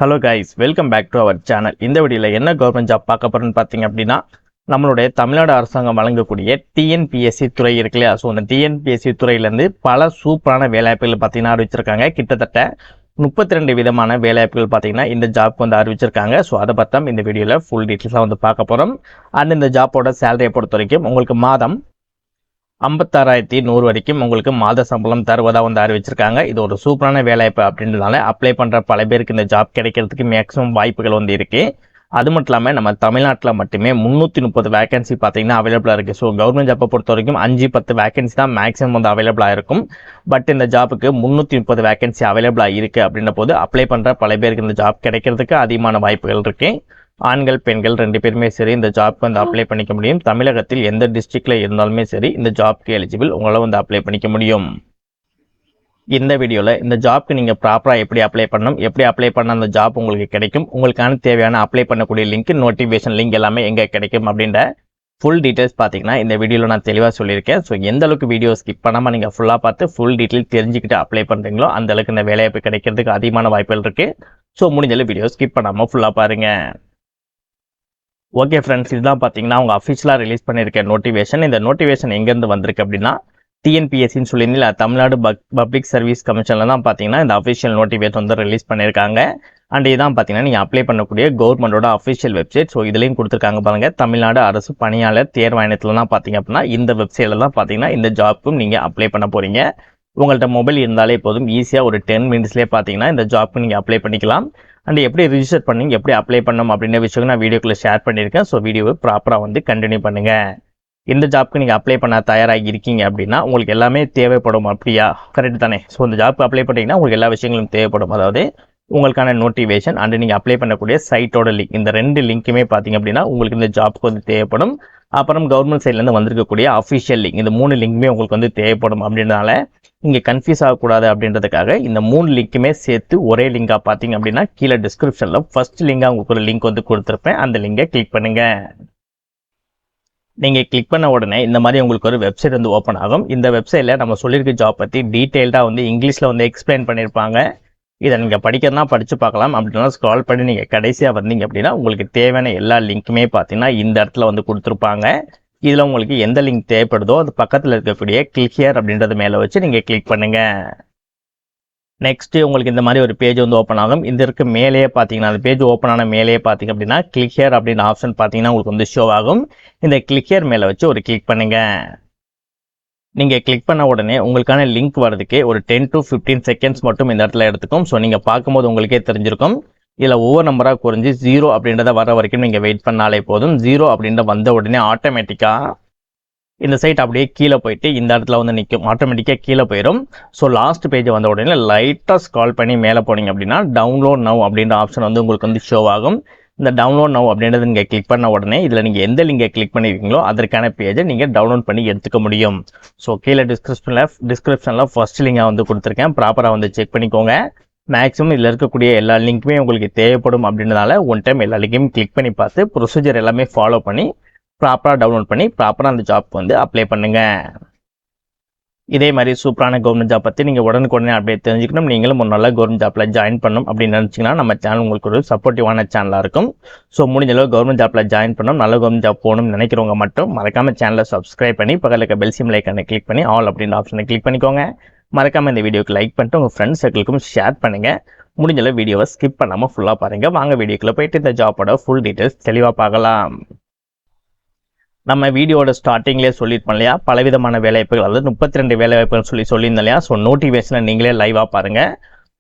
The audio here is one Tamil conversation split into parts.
Hello guys, welcome back to our channel. இந்த வீடியோவில் என்ன கவர்மெண்ட் ஜாப் பார்க்க போகிறோன்னு பார்த்தீங்க அப்படின்னா, நம்மளுடைய தமிழ்நாடு அரசாங்கம் வழங்கக்கூடிய டிஎன்பிஎஸ்சி துறை இருக்கு இல்லையா? ஸோ அந்த டிஎன்பிஎஸ்சி துறையிலேருந்து பல சூப்பரான வேலைவாய்ப்புகள் பார்த்தீங்கன்னா அறிவிச்சிருக்காங்க. கிட்டத்தட்ட 32 விதமான வேலைவாய்ப்புகள் பார்த்தீங்கன்னா இந்த ஜாப்க்கு வந்து அறிவிச்சிருக்காங்க. ஸோ அதை பார்த்தா இந்த வீடியோவில் ஃபுல் டீட்டெயில்ஸாக வந்து பார்க்க போகிறோம். அண்ட் இந்த ஜாப்போட சேலரியை பொறுத்த வரைக்கும் உங்களுக்கு மாதம் 56,100 வரைக்கும் உங்களுக்கு மாத சம்பளம் தருவதாக வந்து அறிவிச்சிருக்காங்க. இது ஒரு சூப்பரான வேலைவாய்ப்பு அப்படின்றதுனால அப்ளை பண்ணுற பல பேருக்கு இந்த ஜாப் கிடைக்கிறதுக்கு மேக்ஸிமம் வாய்ப்புகள் வந்து இருக்குது. அது மட்டும் இல்லாமல் நம்ம தமிழ்நாட்டில் மட்டுமே 330 வேகன்சி பார்த்தீங்கன்னா அவைலபிளாக இருக்குது. ஸோ கவர்மெண்ட் ஜாப்பை பொறுத்த வரைக்கும் 5-10 வேகன்சி தான் மேக்ஸிமம் வந்து அவைலபிளாக இருக்கும். பட் இந்த ஜாப்புக்கு 330 வேகன்சி அவைலபிளாக இருக்குது அப்படின்ற போது அப்ளை பண்ணுற பல பேருக்கு இந்த ஜாப் கிடைக்கிறதுக்கு அதிகமான வாய்ப்புகள் இருக்குது. ஆண்கள் பெண்கள் 2 பேருமே சரி இந்த ஜாப்க்கு வந்து அப்ளை பண்ணிக்க முடியும். தமிழகத்தில் எந்த டிஸ்ட்ரிக்டில் இருந்தாலுமே சரி இந்த ஜாப்க்கு எலிஜிபிள், உங்களால் வந்து அப்ளை பண்ணிக்க முடியும். இந்த வீடியோவில் இந்த ஜாப்க்கு நீங்கள் ப்ராப்பராக எப்படி அப்ளை பண்ணணும், எப்படி அப்ளை பண்ண அந்த ஜாப் உங்களுக்கு கிடைக்கும், உங்களுக்கான தேவையான அப்ளை பண்ணக்கூடிய லிங்க், நோட்டிஃபிகேஷன் லிங்க் எல்லாமே எங்கே கிடைக்கும் அப்படின்ற ஃபுல் டீட்டெயில்ஸ் பார்த்தீங்கன்னா இந்த வீடியோவில் நான் தெளிவாக சொல்லியிருக்கேன். ஸோ எந்த அளவுக்கு வீடியோ ஸ்கிப் பண்ணாமல் நீங்கள் ஃபுல்லாக பார்த்து ஃபுல் டீட்டெயில் தெரிஞ்சுக்கிட்டு அப்ளை பண்ணுறீங்களோ அந்த அளவுக்கு இந்த வேலைவாய்ப்பு கிடைக்கிறதுக்கு அதிகமான வாய்ப்புகள் இருக்குது. ஸோ முடிஞ்சளவு வீடியோ ஸ்கிப் பண்ணாமல் ஃபுல்லாக பாருங்கள். ஓகே ஃப்ரெண்ட்ஸ், இதுதான் பார்த்தீங்கன்னா அவங்க அஃபிஷியலாக ரிலீஸ் பண்ணியிருக்க நோட்டிஃபிகேஷன். இந்த நோட்டிஃபிகேஷன் எங்கேருந்து வந்திருக்கு அப்படின்னா டிஎன்பிஎஸ்சின்னு சொல்லியிருந்தீங்க, தமிழ்நாடு பப்ளிக் சர்வீஸ் கமிஷனில் தான் பார்த்தீங்கன்னா இந்த அஃபிஷியல் நோட்டிஃபிகேஷன் வந்து ரிலீஸ் பண்ணியிருக்காங்க. அண்ட் இதுதான் பார்த்தீங்கன்னா நீங்கள் அப்ளை பண்ணக்கூடிய கவர்மெண்டோட அஃபிஷியல் வெப்சைட். ஸோ இதுலேயும் கொடுத்துருக்காங்க பாருங்கள், தமிழ்நாடு அரசு பணியாளர் தேர்வாணையத்தில் தான் பார்த்தீங்க அப்படின்னா இந்த வெப்சைட்டில் தான் பார்த்தீங்கன்னா இந்த ஜாப்புக்கும் நீங்கள் அப்ளை பண்ண போகிறீங்க. உங்கள்கிட்ட மொபைல் இருந்தாலே போதும், ஈஸியாக ஒரு 10 மினிட்ஸ்லேயே பார்த்தீங்கன்னா இந்த ஜாப்புக்கு நீங்கள் அப்ளை பண்ணிக்கலாம். அண்ட் எப்படி ரிஜிஸ்டர் பண்ணி எப்படி அப்ளை பண்ணணும் அப்படின்ற விஷயம் நான் வீடியோக்குள்ளே ஷேர் பண்ணியிருக்கேன். ஸோ வீடியோவை ப்ராப்பராக வந்து கண்டினியூ பண்ணுங்கள். இந்த ஜாப்க்கு நீங்கள் அப்ளை பண்ண தயாராகி இருக்கீங்க அப்படின்னா உங்களுக்கு எல்லாமே தேவைப்படும். அப்படியா? கரெக்ட் தானே? ஸோ இந்த ஜாப்க்கு அப்ளை பண்ணிங்கன்னா உங்களுக்கு எல்லா விஷயங்களும் தேவைப்படும். அதாவது உங்களுக்கான நோட்டிஃபிகேஷன் அண்ட் நீங்கள் அப்ளை பண்ணக்கூடிய சைட்டோட லிங்க், இந்த 2 லிங்க்குமே பார்த்தீங்க அப்படின்னா உங்களுக்கு இந்த ஜாப்க்கு வந்து தேவைப்படும். அப்புறம் கவர்மெண்ட் சைட்லேருந்து வந்திருக்கக்கூடிய அஃபிஷியல் லிங்க், இந்த 3 லிங்க்குமே உங்களுக்கு வந்து தேவைப்படும். அப்படின்றனால இங்கே கன்ஃபியூஸ் ஆகக்கூடாது அப்படின்றதுக்காக இந்த 3 லிங்க்குமே சேர்த்து ஒரே லிங்காக பார்த்தீங்க அப்படின்னா கீழே டிஸ்கிரிப்ஷனில் ஃபர்ஸ்ட் லிங்காக உங்களுக்கு ஒரு லிங்க் வந்து கொடுத்துருப்பேன். அந்த லிங்கை கிளிக் பண்ணுங்கள். நீங்கள் கிளிக் பண்ண உடனே இந்த மாதிரி உங்களுக்கு ஒரு வெப்சைட் வந்து ஓப்பன் ஆகும். இந்த வெப்சைட்டில் நம்ம சொல்லியிருக்க ஜாப் பற்றி டீட்டெயில்டாக வந்து இங்கிலீஷில் வந்து எக்ஸ்பிளைன் பண்ணியிருப்பாங்க. இதை நீங்கள் படிக்கிறதுனா படித்து பார்க்கலாம். அப்படின்னா ஸ்க்ரால் பண்ணி நீங்கள் கடைசியாக வந்தீங்க அப்படின்னா உங்களுக்கு தேவையான எல்லா லிங்க்குமே பார்த்தீங்கன்னா இந்த இடத்துல வந்து கொடுத்துருப்பாங்க. இதில் உங்களுக்கு எந்த லிங்க் தேவைப்படுதோ அது பக்கத்தில் இருக்கக்கூடிய கிளிக் ஹியர் அப்படின்றது மேலே வச்சு நீங்கள் கிளிக் பண்ணுங்கள். நெக்ஸ்ட்டு உங்களுக்கு இந்த மாதிரி ஒரு பேஜ் வந்து ஓப்பன் ஆகும். இந்த இருக்க மேலேயே பார்த்தீங்கன்னா அந்த பேஜ் ஓப்பன் ஆன மேலேயே பார்த்தீங்க அப்படின்னா கிளிக் ஹியர் அப்படின்னு ஆப்ஷன் பார்த்தீங்கன்னா உங்களுக்கு வந்து ஷோ ஆகும். இந்த கிளிக் ஹியர் மேலே வச்சு ஒரு கிளிக் பண்ணுங்கள். நீங்கள் கிளிக் பண்ண உடனே உங்களுக்கான லிங்க் வரதுக்கு ஒரு 10 to 15 செகண்ட்ஸ் மட்டும் இந்த இடத்துல எடுத்துக்கும். ஸோ நீங்கள் பார்க்கும்போது உங்களுக்கே தெரிஞ்சிருக்கும். இதில் ஒவ்வொரு நம்பராக குறைஞ்சி 0 அப்படின்றத வர வரைக்கும் நீங்கள் வெயிட் பண்ணாலே போதும். 0 அப்படின்ற வந்த உடனே ஆட்டோமேட்டிக்காக இந்த சைட் அப்படியே கீழே போயிட்டு இந்த இடத்துல வந்து நிற்கும். ஆட்டோமேட்டிக்காக கீழே போயிடும். ஸோ லாஸ்ட் பேஜ் வந்த உடனே லைட்டாக ஸ்க்ரால் பண்ணி மேலே போனீங்க அப்படின்னா டவுன்லோட் நவ் அப்படின்ற ஆப்ஷன் வந்து உங்களுக்கு வந்து ஷோ ஆகும். இந்த டவுன்லோட் நவ் அப்படின்றது நீங்கள் கிளிக் பண்ண உடனே இதில் நீங்கள் எந்த லிங்கை கிளிக் பண்ணியிருக்கீங்களோ அதற்கான பேஜை நீங்கள் டவுன்லோட் பண்ணி எடுத்துக்க முடியும். ஸோ கீழே டிஸ்கிரிப்ஷனில் ஃபர்ஸ்ட் லிங்காக வந்து கொடுத்துருக்கேன். ப்ராப்பராக வந்து செக் பண்ணிக்கோங்க. மேக்ஸிமம் இதில் இருக்கக்கூடிய எல்லா லிங்க்குமே உங்களுக்கு தேவைப்படும். அப்படின்றதால ஒன் டைம் எல்லா லிங்கையும் கிளிக் பண்ணி பார்த்து ப்ரொசீஜர் எல்லாமே ஃபாலோ பண்ணி ப்ராப்பராக டவுன்லோட் பண்ணி ப்ராப்பராக அந்த ஜாப்க்கு வந்து அப்ளை பண்ணுங்கள். இதே மாதிரி சூப்பரான கவர்மெண்ட் ஜாப் பற்றி நீங்கள் உடனுக்குடனே அப்படியே தெரிஞ்சுக்கணும், நீங்களும் ஒரு நல்ல கவர்மெண்ட் ஜாப்பில் ஜாயின் பண்ணணும் அப்படின்னு நினச்சிங்கன்னா நம்ம சேனல் உங்களுக்கு ஒரு சப்போர்ட்டிவான சேனலாக இருக்கும். ஸோ முடிஞ்சளவு கவர்மெண்ட் ஜாப்பில் ஜாயின் பண்ணணும், நல்ல கவர்மெண்ட் ஜாப் போகணும்னு நினைக்கிறவங்க மட்டும் மறக்காமல் சேனலை சப்ஸ்கிரைப் பண்ணி பக்கத்தில் இருக்க பெல் சிம் ஐக்கானை கிளிக் பண்ணி ஆல் அப்படின்ற ஆப்ஷனை கிளிக் பண்ணிக்கோங்க. மறக்காமல் இந்த வீடியோக்கு லைக் பண்ணிட்டு உங்கள் ஃப்ரெண்ட்ஸ் சர்க்கிளுக்கும் ஷேர் பண்ணுங்கள். முடிஞ்சளவு வீடியோவை ஸ்கிப் பண்ணாமல் ஃபுல்லாக பாருங்கள். வாங்க வீடியோக்குள்ளே போயிட்டு இந்த ஜாப்போட ஃபுல் டீட்டெயில்ஸ் தெளிவாக பார்க்கலாம். நம்ம வீடியோட ஸ்டார்டிங்லேயே சொல்லியிருப்போம் இல்லையா, பலவிதமான வேலைவாய்ப்புகள், அதாவது 32 வேலைவாய்ப்புகள் சொல்லியிருந்தோம் இல்லையா. ஸோ நோட்டிஃபிகேஷனை நீங்களே லைவாக பாருங்கள்.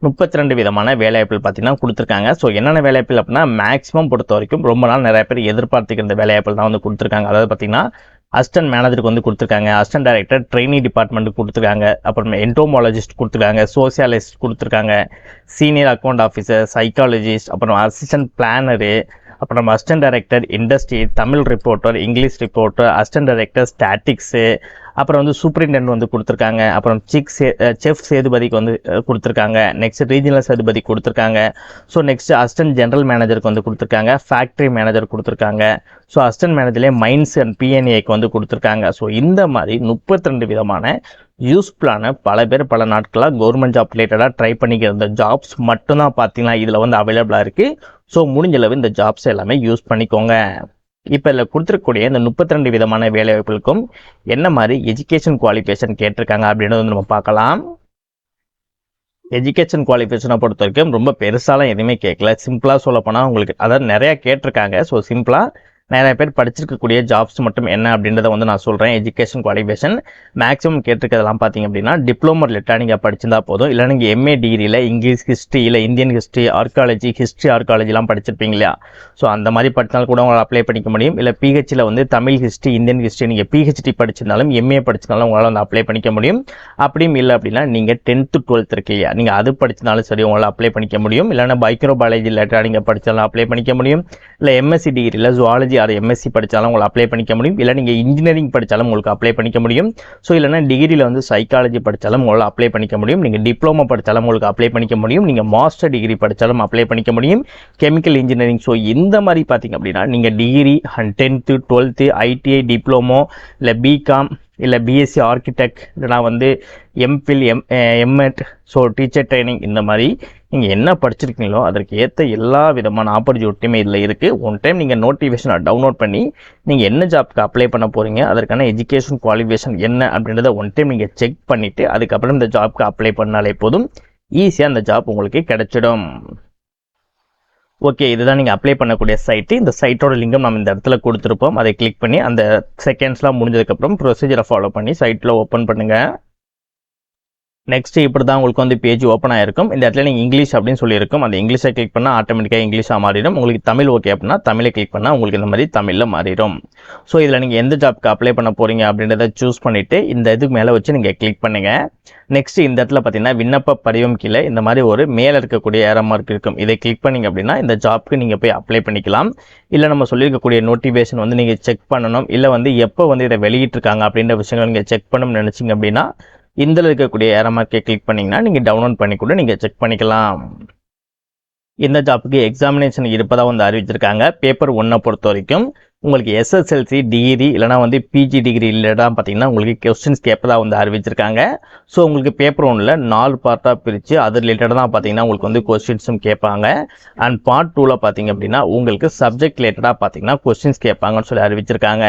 32 விதமான வேலைவாய்ப்புகள் பார்த்தீங்கன்னா கொடுத்துருக்காங்க. ஸோ என்னென்ன வேலைவாய்ப்புகள் அப்படின்னா மேக்ஸிமம் பொறுத்த வரைக்கும் ரொம்ப நாள் நிறைய பேர் எதிர்பார்த்துக்கிற வேலைவாய்ப்புகள் தான் வந்து கொடுத்துருக்காங்க. அதாவது பார்த்தீங்கன்னா அசிஸ்டன்ட் மேனேஜருக்கு வந்து கொடுத்துருக்காங்க, அசிஸ்டன்ட் டைரக்டர் ட்ரெயினிங் டிபார்ட்மெண்ட்டுக்கு கொடுத்துருக்காங்க, அப்புறம் என்டோமாலஜிஸ்ட் கொடுத்துருக்காங்க, சோசியாலிஸ்ட் கொடுத்துருக்காங்க, சீனியர் அக்கௌண்ட் ஆஃபீஸர், சைக்காலஜிஸ்ட், அப்புறம் அசிஸ்டன்ட் பிளானரு, அப்புறம் assistant director industry, Tamil reporter, English reporter, assistant director statics, அப்புறம் வந்து சூப்பரிண்டென்ட் வந்து கொடுத்துருக்காங்க, அப்புறம் செஃப் சேதுபதிக்கு வந்து கொடுத்துருக்காங்க, நெக்ஸ்ட் ரீஜனல் சேதுபதி கொடுத்துருக்காங்க. ஸோ நெக்ஸ்ட் அசிஸ்டன்ட் ஜென்ரல் மேனேஜருக்கு வந்து கொடுத்துருக்காங்க, ஃபேக்ட்ரி மேனேஜர் கொடுத்துருக்காங்க. ஸோ அசிஸ்டன்ட் மேனேஜர்லேயே மைன்ஸ் அண்ட் பிஎன்ஏக்கு வந்து கொடுத்துருக்காங்க. ஸோ இந்த மாதிரி 32 விதமான யூஸ்ஃபுல்லான பல பேர் பல நாட்களாக கவர்மெண்ட் ஜாப் ரிலேட்டடாக ட்ரை பண்ணிக்கிற இந்த ஜாப்ஸ் மட்டும்தான் பார்த்தீங்கன்னா இதில் வந்து அவைலபிளாக இருக்குது. ஸோ முடிஞ்சளவு இந்த ஜாப்ஸ் எல்லாமே யூஸ் பண்ணிக்கோங்க. இப்போ இதில் கொடுத்துருக்கக்கூடிய இந்த 32 விதமான வேலைவாய்ப்புகளுக்கும் என்ன மாதிரி எஜுகேஷன் குவாலிஃபிகேஷன் கேட்டிருக்காங்க அப்படின்றத வந்து நம்ம பார்க்கலாம். எஜுகேஷன் குவாலிஃபிகேஷனை பொறுத்த வரைக்கும் ரொம்ப பெருசாலாம் எதுவுமே கேட்கல. சிம்பிளாக சொல்லப்போனால் உங்களுக்கு அதாவது நிறையா கேட்டிருக்காங்க. ஸோ சிம்பிளாக நிறைய பேர் படிச்சிருக்கக்கூடிய ஜாப்ஸ் மட்டும் என்ன அப்படின்றத வந்து நான் சொல்கிறேன். எஜுகேஷன் குவாலிஃபிகேஷன் மேக்ஸிமம் கேட்டிருக்கிறதெல்லாம் பார்த்தீங்க அப்படின்னா டிப்ளமோ ரிலேட்டாக நீங்கள் படிச்சிருந்தா போதும். இல்லை நீங்கள் எம்ஏ டிகிரியில் இங்கிலீஷ் ஹிஸ்ட்ரி இல்லை இந்தியன் ஹிஸ்ட்ரி ஆர்காலஜிலாம் படிச்சிருப்பீங்க இல்லையா? ஸோ அந்த மாதிரி படித்தாலும் கூட உங்களால் அப்ளை பண்ணிக்க முடியும். இல்லை பிஹெச்சில் வந்து தமிழ் ஹிஸ்ட்ரி இந்தியன் ஹிஸ்ட்ரி நீங்கள் பிஹெச்டி படிச்சிருந்தாலும் எம்ஏ படிச்சிருந்தாலும் உங்களால் வந்து அப்ளை பண்ணிக்க முடியும். அப்படியும் இல்லை அப்படின்னா நீங்கள் 10th 12th இருக்கு இல்லையா, நீங்கள் அது படிச்சிருந்தாலும் சரி உங்களால் அப்ளை பண்ணிக்க முடியும். இல்லைன்னா மைக்ரோபயாலஜி ரிலேட்டாக நீங்கள் படித்தாலும் அப்ளை பண்ணிக்க முடியும். இல்லை எம்எஸ்சி டிகிரியில் ஜுவாலஜி ஆர் எம்எஸ்சி படித்தாலும் உங்களை அப்ளை பண்ணிக்க முடியும். இல்லை நீங்கள் இன்ஜினியரிங் படித்தாலும் உங்களுக்கு அப்ளை பண்ணிக்க முடியும். ஸோ இல்லைனா டிகிரியில் வந்து சைக்காலஜி படித்தாலும் உங்களால் அப்ளை பண்ணிக்க முடியும். நீங்கள் டிப்ளமோ படித்தாலும் உங்களுக்கு அப்ளை பண்ணிக்க முடியும். நீங்கள் மாஸ்டர் டிகிரி படித்தாலும் அப்ளை பண்ணிக்க முடியும். கெமிக்கல் இன்ஜினியரிங் ஸோ இந்த மாதிரி பார்த்தீங்க அப்படின்னா நீங்கள் degree 10th 12th ITI diploma இல்லை பிகாம் இல்லை பிஎஸ்சி ஆர்கிடெக்ட் இல்லைனா வந்து MPhil MEd so teacher training இந்த மாதிரி நீங்கள் என்ன படிச்சிருக்கீங்களோ அதற்கு ஏற்ற எல்லா விதமான ஆப்பர்ச்சுனிட்டியுமே இதில் இருக்குது. ஒன் டைம் நீங்கள் நோட்டிஃபிகேஷனை டவுன்லோட் பண்ணி நீங்கள் என்ன ஜாப்க்கு அப்ளை பண்ண போகிறீங்க அதற்கான எஜுகேஷன் குவாலிஃபிகேஷன் என்ன அப்படின்றத ஒன் டைம் நீங்கள் செக் பண்ணிவிட்டு அதுக்கப்புறம் இந்த ஜாப்க்கு அப்ளை பண்ணாலே போதும். ஈஸியாக அந்த ஜாப் உங்களுக்கு கிடைச்சிடும். ஓகே, இதுதான் நீங்கள் அப்ளை பண்ணக்கூடிய சைட்டு. இந்த சைட்டோட லிங்கம் நம்ம இந்த இடத்துல கொடுத்துருப்போம். அதை கிளிக் பண்ணி அந்த செகண்ட்ஸ்லாம் முடிஞ்சதுக்கப்புறம் ப்ரொசீஜரை ஃபாலோ பண்ணி சைட்டில் ஓப்பன் பண்ணுங்கள். நெக்ஸ்ட் இப்படி தான் உங்களுக்கு வந்து பேஜ் ஓப்பன் ஆகிருக்கும். இந்த இடத்துல நீங்கள் இங்கிலீஷ் அப்படின்னு சொல்லியிருக்கும். அந்த இங்கிலீஷை கிளிக் பண்ணால் ஆட்டோமேட்டிக்காக இங்கிலீஷாக மாறிடும். உங்களுக்கு தமிழ் ஓகே அப்படின்னா தமிழை கிளிக் பண்ணால் உங்களுக்கு இந்த மாதிரி தமிழில் மாறிடும். ஸோ இதில் நீங்கள் எந்த ஜாப்க்கு அப்ளை பண்ண போகிறீங்க அப்படின்றத சூஸ் பண்ணிவிட்டு இந்த இதுக்கு மேலே வச்சு நீங்கள் கிளிக் பண்ணுங்கள். நெக்ஸ்ட் இந்த இடத்துல பார்த்தீங்கன்னா விண்ணப்ப படிவம் கீழே இந்த மாதிரி ஒரு மேலே இருக்கக்கூடிய ஏரோ மார்க் இருக்கும். இதை கிளிக் பண்ணிங்க அப்படின்னா இந்த ஜாப்க்கு நீங்கள் போய் அப்ளை பண்ணிக்கலாம். இல்லை நம்ம சொல்லியிருக்கக்கூடிய நோட்டிஃபிகேஷன் வந்து நீங்கள் செக் பண்ணணும், இல்லை வந்து எப்போ வந்து இதை வெளியிட்டிருக்காங்க அப்படின்ற விஷயங்கள் நீங்கள் செக் பண்ணணும்னு நினச்சிங்க அப்படின்னா இந்த இருக்கக்கூடிய ஏரோ மார்க்கை கிளிக் பண்ணிங்கன்னா நீங்கள் டவுன்லோட் பண்ணி கூட நீங்கள் செக் பண்ணிக்கலாம். இந்த ஜாப்புக்கு எக்ஸாமினேஷன் இருப்பதாக வந்து அறிவிச்சிருக்காங்க. பேப்பர் 1 பொறுத்த வரைக்கும் உங்களுக்கு எஸ்எஸ்எல்சி டிகிரி இல்லைனா வந்து பிஜி டிகிரி இல்லைனா பார்த்தீங்கன்னா உங்களுக்கு கொஸ்டின்ஸ் கேட்பதாக வந்து அறிவிச்சிருக்காங்க. ஸோ உங்களுக்கு பேப்பர் 1ல் 4 பார்ட்டாக பிரித்து அது ரிலேட்டடாக தான் பார்த்தீங்கன்னா உங்களுக்கு வந்து கொஸ்டின்ஸும் கேட்பாங்க. அண்ட் பார்ட் 2ல் பார்த்தீங்க அப்படின்னா உங்களுக்கு சப்ஜெக்ட் ரிலேட்டடாக பார்த்தீங்கன்னா கொஸ்டின்ஸ் கேட்பாங்கன்னு சொல்லி அறிவிச்சிருக்காங்க.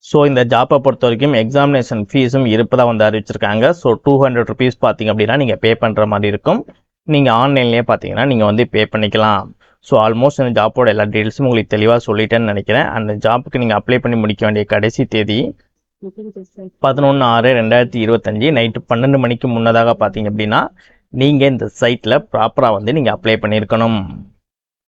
ஸோ இந்த ஜாப்பை பொறுத்த வரைக்கும் எக்ஸாமினேஷன் ஃபீஸும் இருப்பதாக வந்து அறிவிச்சிருக்காங்க. ஸோ 200 ருபீஸ் பார்த்தீங்க அப்படின்னா நீங்கள் பே பண்ணுற மாதிரி இருக்கும். நீங்கள் ஆன்லைன்லேயே பார்த்தீங்கன்னா நீங்கள் வந்து பே பண்ணிக்கலாம். ஸோ ஆல்மோஸ்ட் இந்த ஜாப்போட எல்லா டீட்டெயில்ஸும் உங்களுக்கு தெளிவாக சொல்லிட்டேன்னு நினைக்கிறேன். அந்த ஜாப்புக்கு நீங்கள் அப்ளை பண்ணி முடிக்க வேண்டிய கடைசி தேதி 11/6/2025 நைட்டு 12 மணிக்கு முன்னதாக பார்த்தீங்க அப்படின்னா நீங்கள் இந்த சைட்டில் ப்ராப்பராக வந்து நீங்கள் அப்ளை பண்ணியிருக்கணும்.